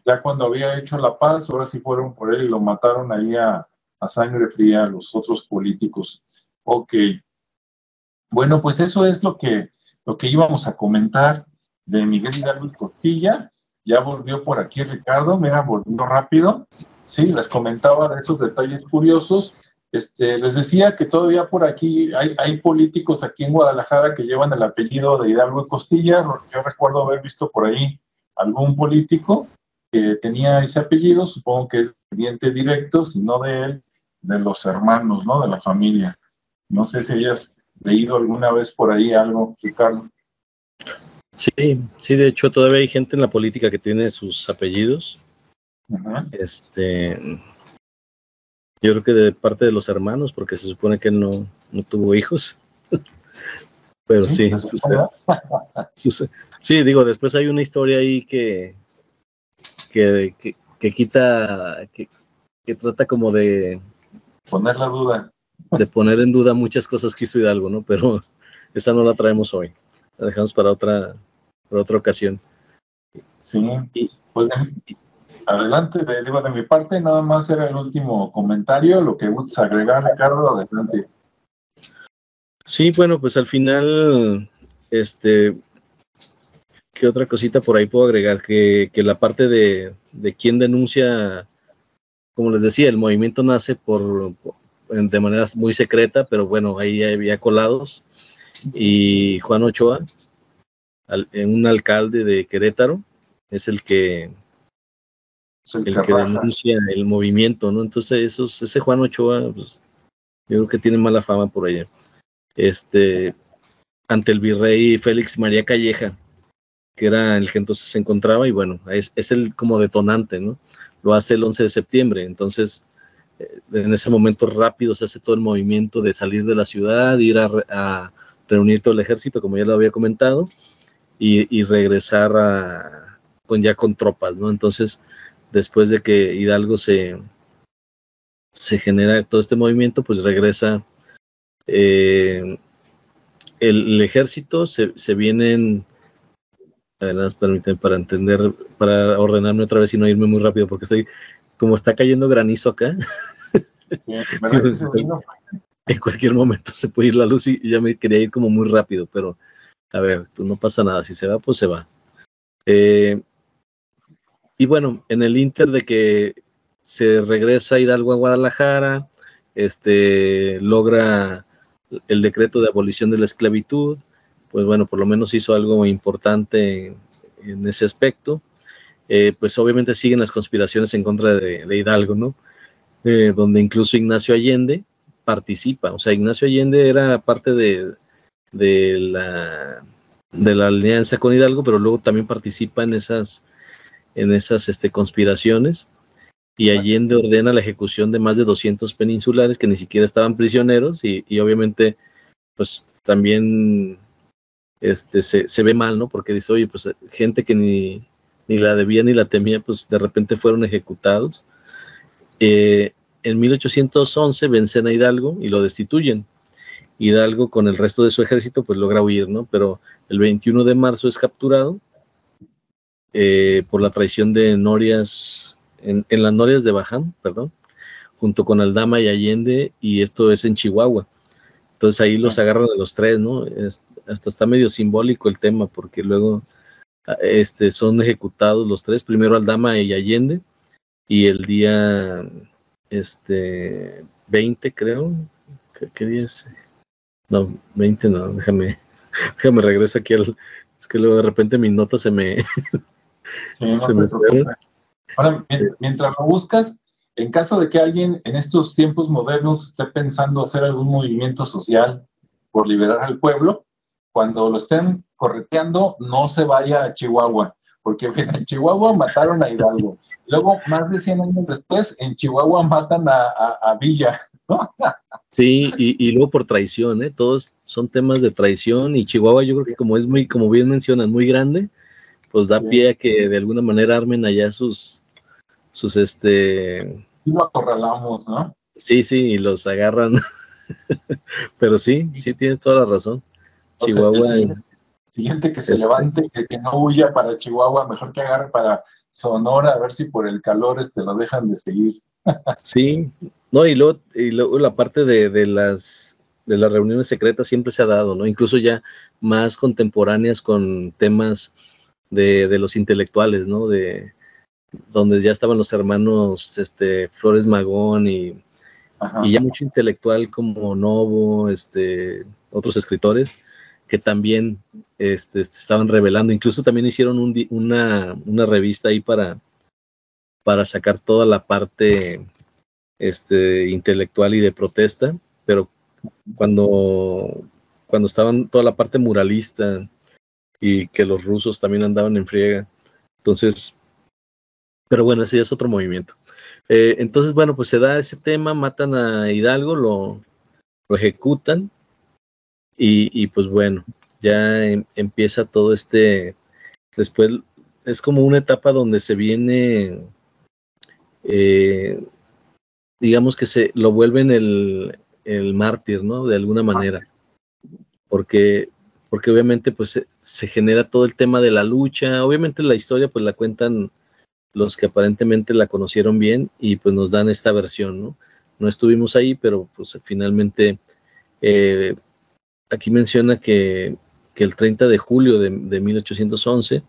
Ya cuando había hecho la paz, ahora sí fueron por él y lo mataron ahí a sangre fría los otros políticos. Ok. Bueno, pues eso es lo que íbamos a comentar de Miguel Hidalgo y Costilla. Ya volvió por aquí Ricardo, mira, volvió rápido. Sí, les comentaba de esos detalles curiosos. Les decía que todavía por aquí hay políticos aquí en Guadalajara que llevan el apellido de Hidalgo y Costilla. Yo recuerdo haber visto por ahí algún político que tenía ese apellido, supongo que es descendiente directo, si no de él, de los hermanos, ¿no? De la familia. No sé si hayas leído alguna vez por ahí algo, Ricardo. Sí, sí, de hecho todavía hay gente en la política que tiene sus apellidos. Uh-huh. Yo creo que de parte de los hermanos, porque se supone que él no tuvo hijos. Pero sí, sucede. Sí, digo, después hay una historia ahí que quita, que trata como de poner la duda. De poner en duda muchas cosas que hizo Hidalgo, ¿no? Pero esa no la traemos hoy. La dejamos para otra ocasión. Sí, pues adelante, de mi parte, nada más era el último comentario, lo que gustes agregar, Ricardo, adelante. Sí, bueno, pues al final, ¿qué otra cosita por ahí puedo agregar? Que la parte de quién denuncia, como les decía, el movimiento nace de manera muy secreta, pero bueno, ahí había colados, y Juan Ochoa, un alcalde de Querétaro, es el que denuncia el movimiento, ¿no? Entonces ese Juan Ochoa, pues, yo creo que tiene mala fama por allá. Ante el virrey Félix María Calleja, que era el que entonces se encontraba, y bueno, es el como detonante, ¿no? Lo hace el 11 de septiembre, entonces en ese momento rápido se hace todo el movimiento de salir de la ciudad, ir a reunir todo el ejército, como ya lo había comentado, y regresar ya con tropas, ¿no? Entonces, después de que Hidalgo se genera todo este movimiento, pues regresa el ejército, se vienen, permítanme para entender, para ordenarme otra vez y no irme muy rápido, porque como está cayendo granizo acá, en cualquier momento se puede ir la luz y ya me quería ir como muy rápido, pero a ver, pues no pasa nada, si se va, pues se va. Y bueno, en el inter de que se regresa Hidalgo a Guadalajara, logra el decreto de abolición de la esclavitud, pues bueno, por lo menos hizo algo importante en ese aspecto. Pues obviamente siguen las conspiraciones en contra de Hidalgo, ¿no? Donde incluso Ignacio Allende participa, o sea, Ignacio Allende era parte de la alianza con Hidalgo, pero luego también participa en esas conspiraciones, y Allende ordena la ejecución de más de 200 peninsulares que ni siquiera estaban prisioneros, y obviamente pues también se ve mal, ¿no? Porque dice, oye, pues gente que ni la debía ni la temía, pues de repente fueron ejecutados. En 1811 vencen a Hidalgo y lo destituyen. Hidalgo con el resto de su ejército pues logra huir, ¿no? Pero el 21 de marzo es capturado por la traición de Norias, en las Norias de Baján, perdón, junto con Aldama y Allende, y esto es en Chihuahua. Entonces ahí los agarran a los tres, ¿no? Hasta está medio simbólico el tema, porque luego son ejecutados los tres, primero Aldama y Allende, y el día 20, creo, ¿qué día es? No, 20 no, déjame regreso aquí es que luego de repente mis notas se me fueron. Ahora, mientras lo buscas, en caso de que alguien en estos tiempos modernos esté pensando hacer algún movimiento social por liberar al pueblo, cuando lo estén correteando, no se vaya a Chihuahua, porque en Chihuahua mataron a Hidalgo. Luego, más de 100 años después, en Chihuahua matan a Villa, ¿no? Sí, y luego por traición, todos son temas de traición, y Chihuahua yo creo que como es muy, como bien mencionan, muy grande, pues da pie a que de alguna manera armen allá sus Y lo acorralamos, ¿no? Sí, y los agarran. Pero sí, tienes toda la razón. O Chihuahua. Sea, el siguiente que se levante, que no huya para Chihuahua, mejor que agarre para Sonora, a ver si por el calor lo dejan de seguir. Sí, no, y luego la parte de las reuniones secretas siempre se ha dado, ¿no? Incluso ya más contemporáneas con temas de los intelectuales, ¿no? De donde ya estaban los hermanos Flores Magón y ya mucho intelectual como Novo, otros escritores que también se estaban revelando. Incluso también hicieron una revista ahí para sacar toda la parte intelectual y de protesta, pero cuando estaban toda la parte muralista y que los rusos también andaban en friega. Entonces, pero bueno, ese ya es otro movimiento. Entonces, bueno, pues se da ese tema, matan a Hidalgo, lo ejecutan, y pues bueno, ya empieza todo después es como una etapa donde se viene, digamos que se lo vuelven el mártir, ¿no? De alguna manera, porque obviamente pues se genera todo el tema de la lucha. Obviamente la historia pues la cuentan los que aparentemente la conocieron bien, y pues nos dan esta versión, ¿no? No estuvimos ahí, pero pues finalmente aquí menciona que el 30 de julio de 1811,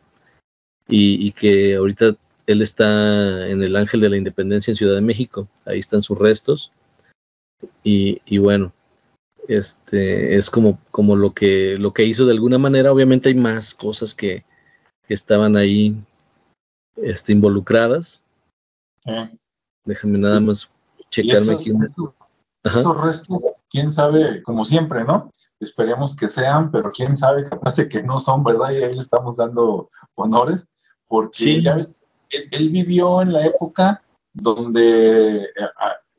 y que ahorita él está en el Ángel de la Independencia en Ciudad de México, ahí están sus restos, y bueno, es como lo que hizo de alguna manera. Obviamente hay más cosas que estaban ahí involucradas. Déjame nada más checarme aquí. Esos restos, quién sabe, como siempre, ¿no? esperemos que sean, pero quién sabe, capaz de que no son, ¿verdad? Y ahí le estamos dando honores, porque Sí, ya ves, él vivió en la época donde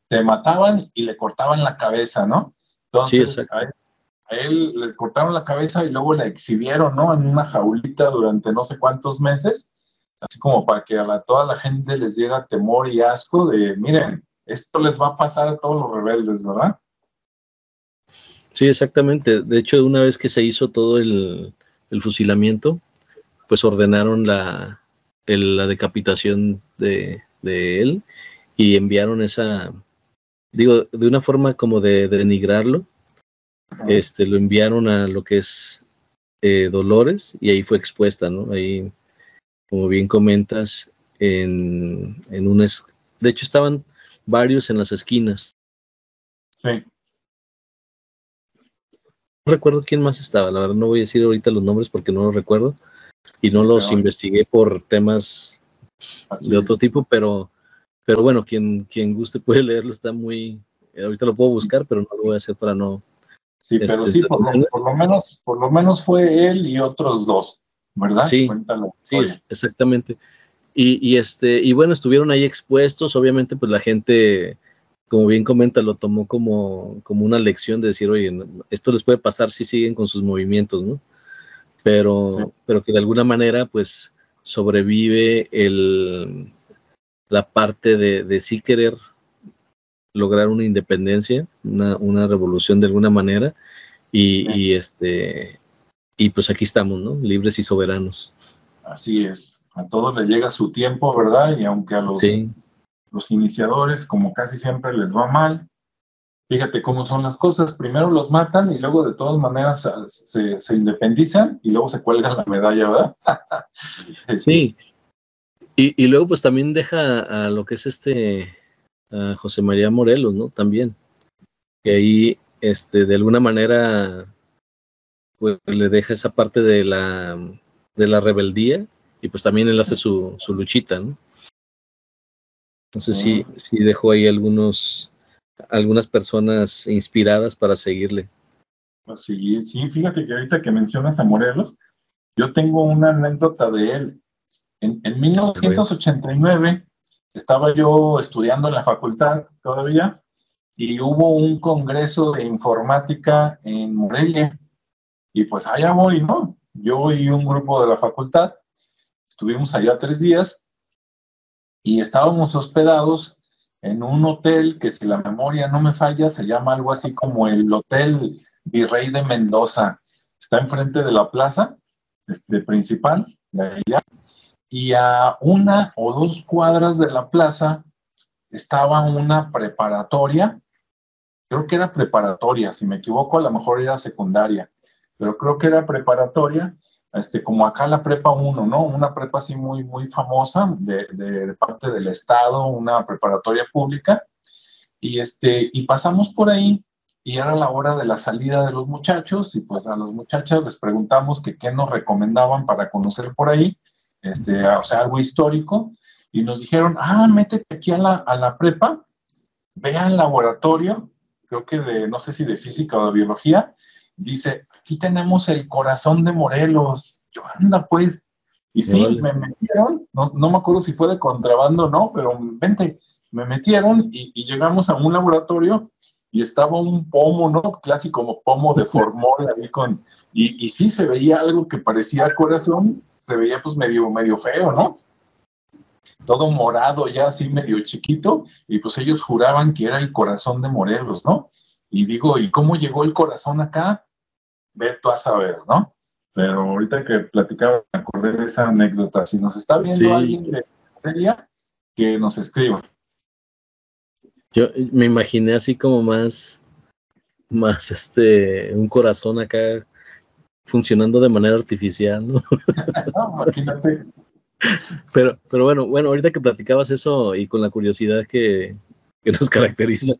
te mataban y le cortaban la cabeza, ¿no? sí, Entonces, exacto. a él le cortaron la cabeza y luego la exhibieron, ¿no? En una jaulita durante no sé cuántos meses, así como para que toda la gente les diera temor y asco de, miren, esto les va a pasar a todos los rebeldes, ¿verdad? Sí, exactamente. De hecho, una vez que se hizo todo el fusilamiento, pues ordenaron la decapitación de él y enviaron esa, digo, de una forma como de denigrarlo, lo enviaron a lo que es Dolores y ahí fue expuesta, ¿no? Ahí, como bien comentas, en un... De hecho, estaban varios en las esquinas. Sí. No recuerdo quién más estaba, la verdad no voy a decir ahorita los nombres porque no los recuerdo y no Sí, los pero investigué por temas de así es. otro tipo, pero bueno, quien guste puede leerlo, está muy... ahorita lo puedo Sí, buscar, pero no lo voy a hacer para no... sí, pero sí, entretenerme. por lo menos fue él y otros dos, ¿verdad? Sí, Cuéntalo. sí, exactamente. Y bueno, estuvieron ahí expuestos, obviamente pues la gente, como bien comenta, lo tomó como una lección de decir, oye, esto les puede pasar si siguen con sus movimientos, ¿no? Sí, Pero que de alguna manera pues sobrevive la parte de sí querer lograr una independencia, una revolución de alguna manera, sí, y pues aquí estamos, ¿no? Libres y soberanos. así es. A todos le llega su tiempo, ¿verdad? Y aunque a Sí, los iniciadores, como casi siempre les va mal, fíjate cómo son las cosas. Primero los matan y luego de todas maneras se independizan y luego se cuelgan la medalla, ¿verdad? sí. Y luego pues también deja a lo que es a José María Morelos, ¿no? También, que ahí, de alguna manera, pues le deja esa parte de la rebeldía y pues también él hace su luchita, ¿no? Entonces sí, Sí, sí dejó ahí algunas personas inspiradas para seguirle. sí, sí, fíjate que ahorita que mencionas a Morelos, yo tengo una anécdota de él. En A ver. 1989 estaba yo estudiando en la facultad todavía y hubo un congreso de informática en Morelia y pues allá voy, ¿no? Yo y un grupo de la facultad estuvimos allá 3 días y estábamos hospedados en un hotel que, si la memoria no me falla, se llama algo así como el Hotel Virrey de Mendoza. Está enfrente de la plaza principal de allá, y a 1 o 2 cuadras de la plaza estaba una preparatoria. Creo que era preparatoria, si me equivoco a lo mejor era secundaria, pero creo que era preparatoria, como acá la prepa 1, ¿no? Una prepa así muy, muy famosa de parte del Estado, una preparatoria pública, y pasamos por ahí y era la hora de la salida de los muchachos y pues a las muchachas les preguntamos que qué nos recomendaban para conocer por ahí, o sea, algo histórico, y nos dijeron, métete aquí a la prepa, ve al laboratorio, creo que no sé si de física o de biología, dice, aquí tenemos el corazón de Morelos. Yo, anda pues. Y sí, Órale. me metieron, no me acuerdo si fue de contrabando o no, pero vente, me metieron y llegamos a un laboratorio y estaba un pomo, ¿no? Clásico pomo de formol ahí y sí se veía algo que parecía corazón, se veía pues medio feo, ¿no? Todo morado, ya así medio chiquito, y pues ellos juraban que era el corazón de Morelos, ¿no? Y digo, ¿y cómo llegó el corazón acá? Ve tú a saber, ¿no? Pero ahorita que platicaba, me acordé de esa anécdota. Si nos está viendo Sí, alguien de Morelia, que nos escriba. yo me imaginé así como más un corazón acá funcionando de manera artificial, ¿no? No, imagínate. Pero bueno, ahorita que platicabas eso y con la curiosidad que nos caracteriza,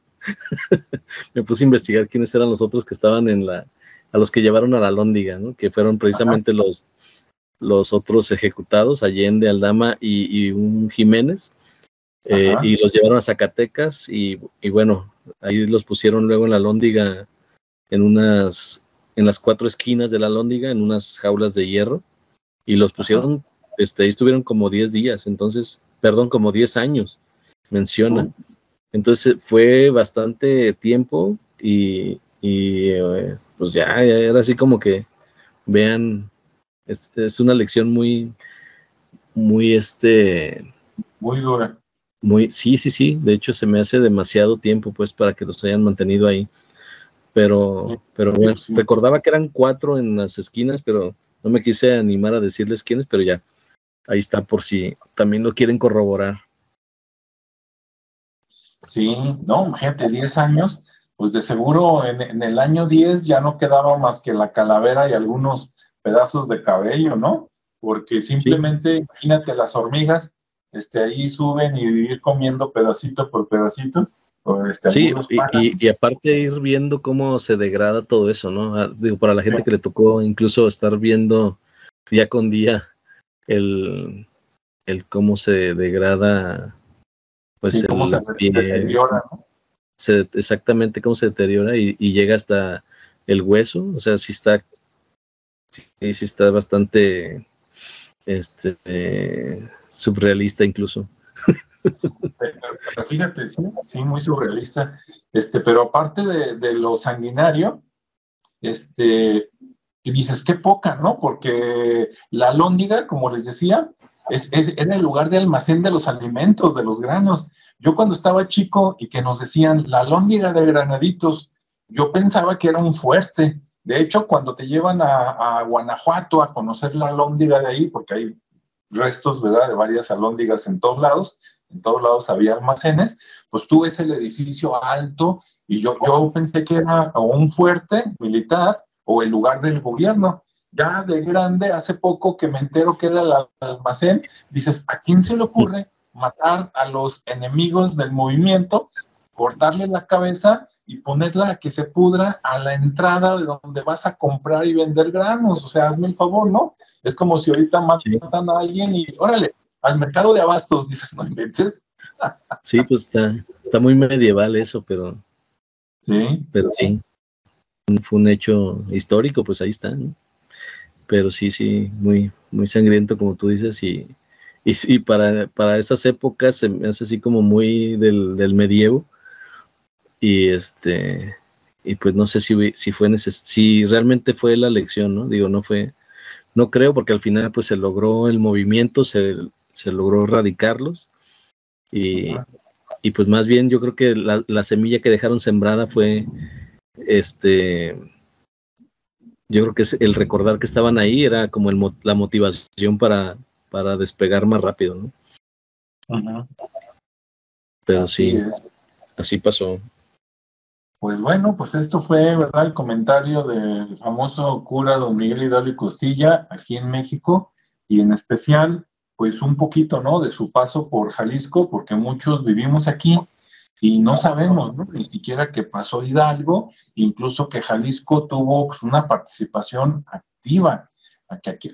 me puse a investigar quiénes eran los otros que estaban a los que llevaron a la Lóndiga, ¿no? Que fueron Ajá, precisamente los otros ejecutados, Allende, Aldama y un Jiménez, ajá. y los llevaron a Zacatecas y bueno, ahí los pusieron luego en la Lóndiga en unas en las 4 esquinas de la Alhóndiga, en unas jaulas de hierro, y los pusieron, ahí estuvieron como 10 días, entonces, perdón, como 10 años, menciona. Entonces fue bastante tiempo y pues ya era así como que vean, es una lección muy, muy muy dura. Sí, de hecho se me hace demasiado tiempo pues para que los hayan mantenido ahí, pero bueno, Sí. Recordaba que eran 4 en las esquinas, pero no me quise animar a decirles quiénes, pero ya, ahí está por si también lo quieren corroborar. Sí, no, imagínate, 10 años, pues de seguro en el año 10 ya no quedaba más que la calavera y algunos pedazos de cabello, ¿no? Porque Sí, simplemente, imagínate, las hormigas, ahí suben y ir comiendo pedacito por pedacito, o sí, algunos pájaros. y aparte ir viendo cómo se degrada todo eso, ¿no? Digo, para la gente que le tocó incluso estar viendo día con día el cómo se degrada, pues Sí, cómo se el pie, deteriora, ¿no? exactamente cómo se deteriora y llega hasta el hueso, o sea, sí está bastante surrealista incluso. Pero fíjate, sí, sí, muy surrealista. Pero aparte de lo sanguinario, y dices, qué poca, ¿no? Porque la alhóndiga, como les decía, era el lugar de almacén de los alimentos, de los granos. Yo cuando estaba chico y que nos decían la alhóndiga de Granaditos, yo pensaba que era un fuerte. De hecho, cuando te llevan a Guanajuato a conocer la alhóndiga de ahí, porque hay restos, ¿verdad?, de varias alhóndigas en todos lados había almacenes, pues tú ves el edificio alto y yo pensé que era un fuerte militar o el lugar del gobierno. Ya de grande, hace poco que me entero que era el almacén, dices, ¿a quién se le ocurre matar a los enemigos del movimiento, cortarle la cabeza y ponerla a que se pudra a la entrada de donde vas a comprar y vender granos? O sea, hazme el favor, ¿no? Es como si ahorita matan a alguien y, órale, al mercado de abastos, dices, no inventes. Sí, pues está muy medieval eso, Sí. sí, fue un hecho histórico, pues ahí está, ¿no? Pero sí, muy, muy sangriento, como tú dices, y sí, para esas épocas se me hace así como muy del medievo, y y pues no sé si realmente fue la elección, ¿no? Digo, no creo, porque al final pues se logró el movimiento, se logró erradicarlos, y, y pues más bien yo creo que la semilla que dejaron sembrada fue, yo creo que es el recordar que estaban ahí era como la motivación para despegar más rápido, ¿no? Uh-huh. Pero Así sí, es. así pasó. Pues bueno, pues esto fue, ¿verdad?, el comentario del famoso cura don Miguel Hidalgo y Costilla aquí en México, y en especial, pues un poquito, ¿no?, de su paso por Jalisco, porque muchos vivimos aquí y no sabemos, ¿no?, ni siquiera que pasó Hidalgo, incluso que Jalisco tuvo, pues, una participación activa.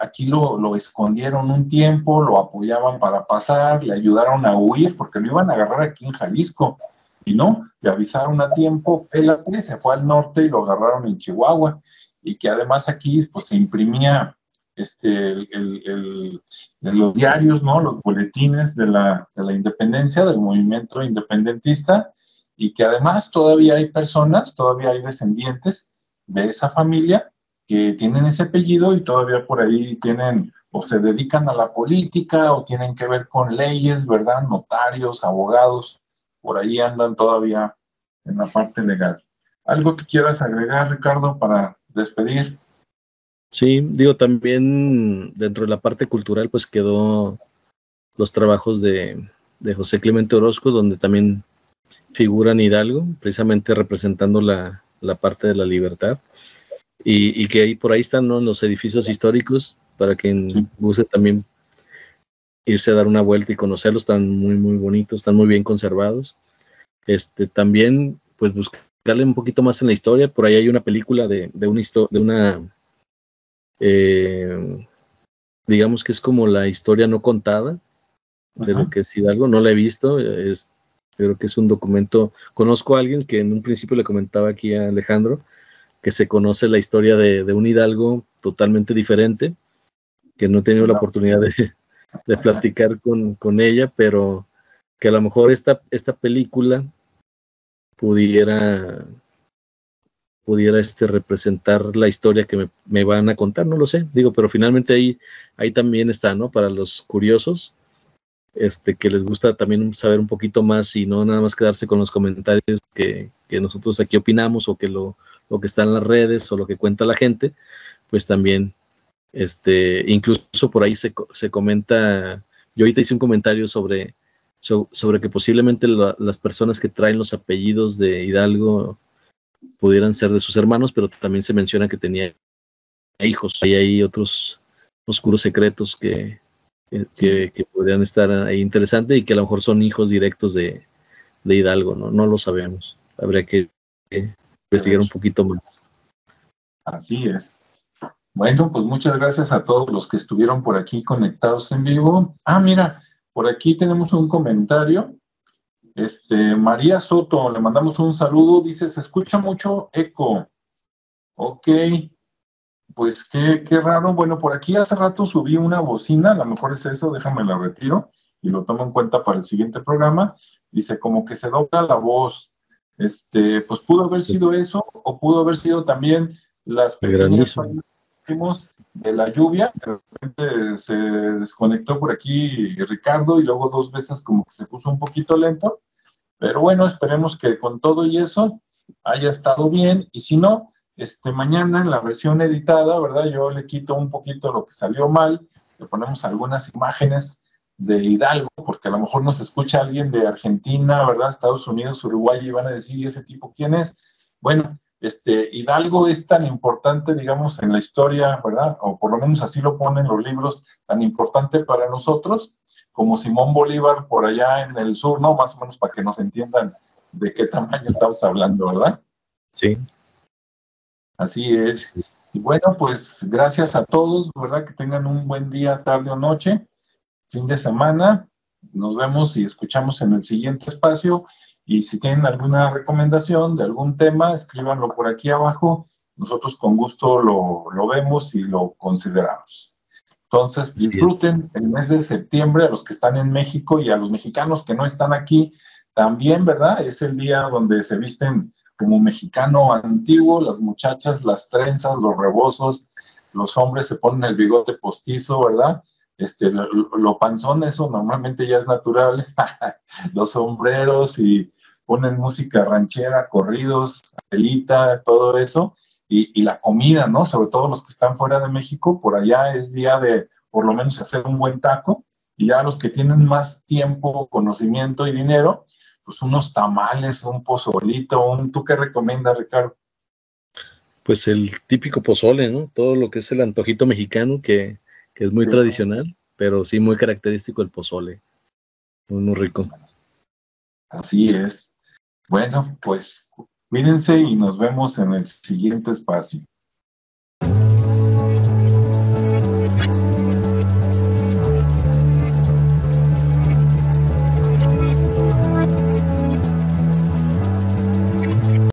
Aquí lo escondieron un tiempo, lo apoyaban para pasar, le ayudaron a huir, porque lo iban a agarrar aquí en Jalisco. Y no, le avisaron a tiempo, pélate, se fue al norte y lo agarraron en Chihuahua. Y que además aquí pues se imprimía de los diarios, ¿no?, los boletines de la independencia, del movimiento independentista, y que además todavía hay personas, todavía hay descendientes de esa familia que tienen ese apellido y todavía por ahí tienen o se dedican a la política o tienen que ver con leyes, ¿verdad? Notarios, abogados, por ahí andan todavía en la parte legal. ¿Algo que quieras agregar, Ricardo, para despedir? Sí, digo, también dentro de la parte cultural, pues quedó los trabajos de José Clemente Orozco, donde también figuran Hidalgo, precisamente representando la parte de la libertad, y que ahí por ahí están, ¿no?, los edificios históricos, para quien Sí. guste también irse a dar una vuelta y conocerlos, están muy, muy bonitos, están muy bien conservados. También, pues buscarle un poquito más en la historia, por ahí hay una película de una digamos que es como la historia no contada de lo Ajá. que es Hidalgo, no la he visto, creo que es un documento, conozco a alguien que en un principio le comentaba aquí a Alejandro, que se conoce la historia de un hidalgo totalmente diferente, que no he tenido la oportunidad de platicar con ella, pero que a lo mejor esta película pudiera representar la historia que me van a contar, no lo sé, digo, pero finalmente ahí también está, ¿no? Para los curiosos, que les gusta también saber un poquito más y no nada más quedarse con los comentarios que nosotros aquí opinamos, o que lo que está en las redes o lo que cuenta la gente, pues también, incluso por ahí se comenta. Yo ahorita hice un comentario sobre que posiblemente las personas que traen los apellidos de Hidalgo pudieran ser de sus hermanos, pero también se menciona que tenía hijos. Hay otros oscuros secretos que podrían estar ahí interesantes, y que a lo mejor son hijos directos de Hidalgo, ¿no? No lo sabemos. Habría que investigar un poquito más. Así es. Bueno, pues muchas gracias a todos los que estuvieron por aquí conectados en vivo. Ah, mira, por aquí tenemos un comentario. María Soto, le mandamos un saludo. Dice, se escucha mucho eco. Ok, pues qué raro. Bueno, por aquí hace rato subí una bocina, a lo mejor es eso, déjame la retiro y lo tomo en cuenta para el siguiente programa. Dice, como que se dobla la voz. Pues pudo haber sido eso, o pudo haber sido también las pequeñas de la lluvia. De repente se desconectó por aquí Ricardo, y luego 2 veces como que se puso un poquito lento. Pero bueno, esperemos que con todo y eso haya estado bien, y si no, mañana en la versión editada, ¿verdad? Yo le quito un poquito lo que salió mal, le ponemos algunas imágenes de Hidalgo, porque a lo mejor nos escucha alguien de Argentina, ¿verdad? Estados Unidos, Uruguay, y van a decir, ¿y ese tipo quién es? Bueno, Hidalgo es tan importante, digamos, en la historia, ¿verdad? O por lo menos así lo ponen los libros, tan importante para nosotros, como Simón Bolívar por allá en el sur, ¿no? Más o menos para que nos entiendan de qué tamaño estamos hablando, ¿verdad? Sí. Así es. Y bueno, pues gracias a todos, ¿verdad? Que tengan un buen día, tarde o noche, fin de semana. Nos vemos y escuchamos en el siguiente espacio. Y si tienen alguna recomendación de algún tema, escríbanlo por aquí abajo. Nosotros con gusto lo vemos y lo consideramos. Entonces, disfruten el mes de septiembre, a los que están en México y a los mexicanos que no están aquí también, ¿verdad? Es el día donde se visten como mexicano antiguo, las muchachas, las trenzas, los rebozos, los hombres se ponen el bigote postizo, ¿verdad? Lo panzón, eso normalmente ya es natural, los sombreros, y ponen música ranchera, corridos, telita, todo eso. Y la comida, ¿no? Sobre todo los que están fuera de México, por allá es día de por lo menos hacer un buen taco, y ya los que tienen más tiempo, conocimiento y dinero, pues unos tamales, un pozolito, ¿tú qué recomiendas, Ricardo? Pues el típico pozole, ¿no? Todo lo que es el antojito mexicano, que es muy tradicional, pero sí muy característico el pozole. Muy, muy rico. Así es. Bueno, pues cuídense y nos vemos en el siguiente espacio.